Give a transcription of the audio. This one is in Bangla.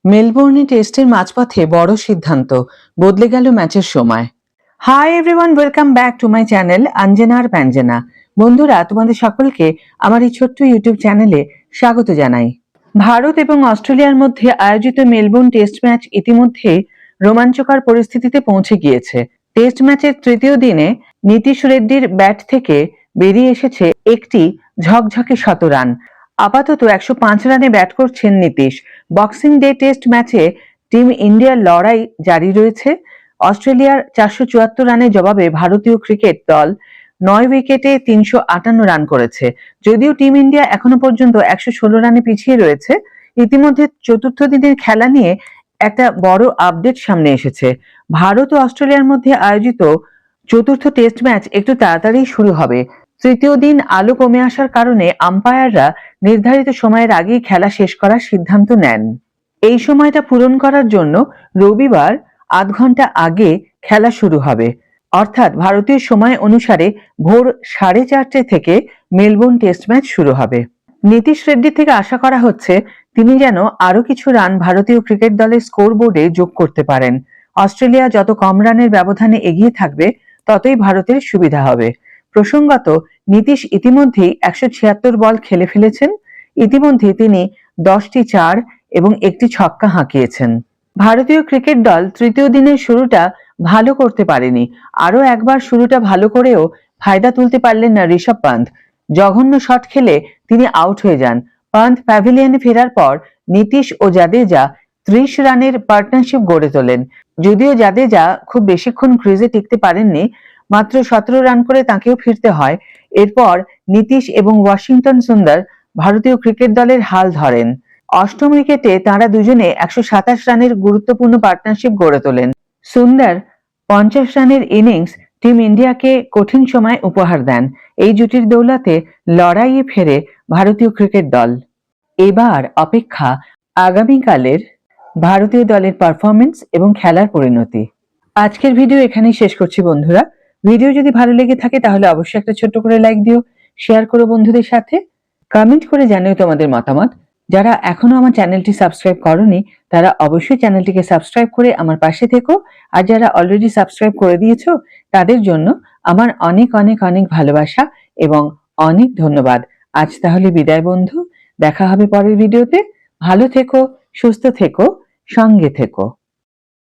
মেলবোর্নে টেস্টের মাঝপথে বড় সিদ্ধান্ত, বদলে গেল ম্যাচের সময়। Hi everyone, welcome back to my channel অঞ্জনার ব্যঞ্জনা। বন্ধুরা, তোমাদের সকলকে আমার এই ছোট্ট ইউটিউব চ্যানেলে স্বাগত জানাই। ভারত এবং অস্ট্রেলিয়ার মধ্যে আয়োজিত মেলবোর্ন টেস্ট ম্যাচ ইতিমধ্যে রোমাঞ্চকর পরিস্থিতিতে পৌঁছে গিয়েছে। টেস্ট ম্যাচের তৃতীয় দিনে নীতিশ রেড্ডির ব্যাট থেকে বেরিয়ে এসেছে একটি ঝকঝকে শতরান। আপাতত 105 রানে ব্যাট করছেন নীতিশ। বক্সিং ডে টেস্ট ম্যাচে টিম ইন্ডিয়ার লড়াই জারি রয়েছে। অস্ট্রেলিয়ার 474 রানের জবাবে ভারতীয় ক্রিকেট দল 9 উইকেটে 358 রান করেছে। যদিও টিম ইন্ডিয়া এখনো পর্যন্ত 116 রানে পিছিয়ে রয়েছে। ইতিমধ্যে চতুর্থ দিনের খেলা নিয়ে একটা বড় আপডেট সামনে এসেছে। ভারত ও অস্ট্রেলিয়ার মধ্যে আয়োজিত চতুর্থ টেস্ট ম্যাচ একটু তাড়াতাড়ি শুরু হবে। তৃতীয় দিন আলো কমে আসার কারণে আম্পায়াররা নির্ধারিত সময়ের আগেই খেলা শেষ করার সিদ্ধান্ত নেন। এই সময়টা পূরণ করার জন্য রবিবার আধ ঘন্টা আগে খেলা শুরু হবে। অর্থাৎ ভারতীয় সময় অনুসারে ভোর 4:30 থেকে মেলবোর্ন টেস্ট ম্যাচ শুরু হবে। নীতিশ রেড্ডি থেকে আশা করা হচ্ছে তিনি যেন আরো কিছু রান ভারতীয় ক্রিকেট দলের স্কোর বোর্ডে যোগ করতে পারেন। অস্ট্রেলিয়া যত কম রানের ব্যবধানে এগিয়ে থাকবে ততই ভারতের সুবিধা হবে। প্রসঙ্গত, নীতিশ ইতিমধ্যেই 176 বল খেলে ফেলেছেন। ইতিমধ্যে তিনি 10টি চার এবং একটি ছক্কা হাঁকিয়েছেন। ভারতীয় ক্রিকেট দল তৃতীয় দিনের শুরুটা ভালো করতে পারেনি। আরো একবার শুরুটা ভালো করেও ফায়দা তুলতে পারলেন না ঋষভ পান্থ। জঘন্য শট খেলে তিনি আউট হয়ে যান। পান্থ প্যাভিলিয়নে ফেরার পর নীতিশ ও জাদেজা 30 রানের পার্টনারশিপ গড়ে তোলেন। যদিও জাদেজা খুব বেশিক্ষণ ক্রিজে টিকতে পারেননি, মাত্র 17 রান করে তাঁকেও ফিরতে হয়। এরপর নীতিশ এবং ওয়াশিংটন সুন্দর ভারতীয় ক্রিকেট দলের হাল ধরেন। অষ্টম উইকেটে তাঁরা দুজনে 127 রানের গুরুত্বপূর্ণ পার্টনারশিপ গড়ে তোলেন। সুন্দর 50 রানের ইনিংস টিম ইন্ডিয়াকে কঠিন সময় উপহার দেন। এই জুটির দৌলতে লড়াইয়ে ফেরে ভারতীয় ক্রিকেট দল। এবার অপেক্ষা আগামীকালের ভারতীয় দলের পারফরমেন্স এবং খেলার পরিণতি। আজকের ভিডিও এখানেই শেষ করছি বন্ধুরা। ভিডিও যদি ভালো লেগে থাকে তাহলে অবশ্যই একটা ছোট্ট করে লাইক দিও, শেয়ার করো বন্ধুদের সাথে, কমেন্ট করে জানিও তোমাদের মতামত। যারা এখনো আমার চ্যানেলটি সাবস্ক্রাইব করোনি তারা অবশ্যই চ্যানেলটিকে সাবস্ক্রাইব করে আমার পাশে থেকো। আর যারা অলরেডি সাবস্ক্রাইব করে দিয়েছো তাদের জন্য আমার অনেক অনেক অনেক ভালোবাসা এবং অনেক ধন্যবাদ। আজ তাহলে বিদায় বন্ধু, দেখা হবে পরের ভিডিওতে। ভালো থেকো, সুস্থ থেকো, সঙ্গে থেকো।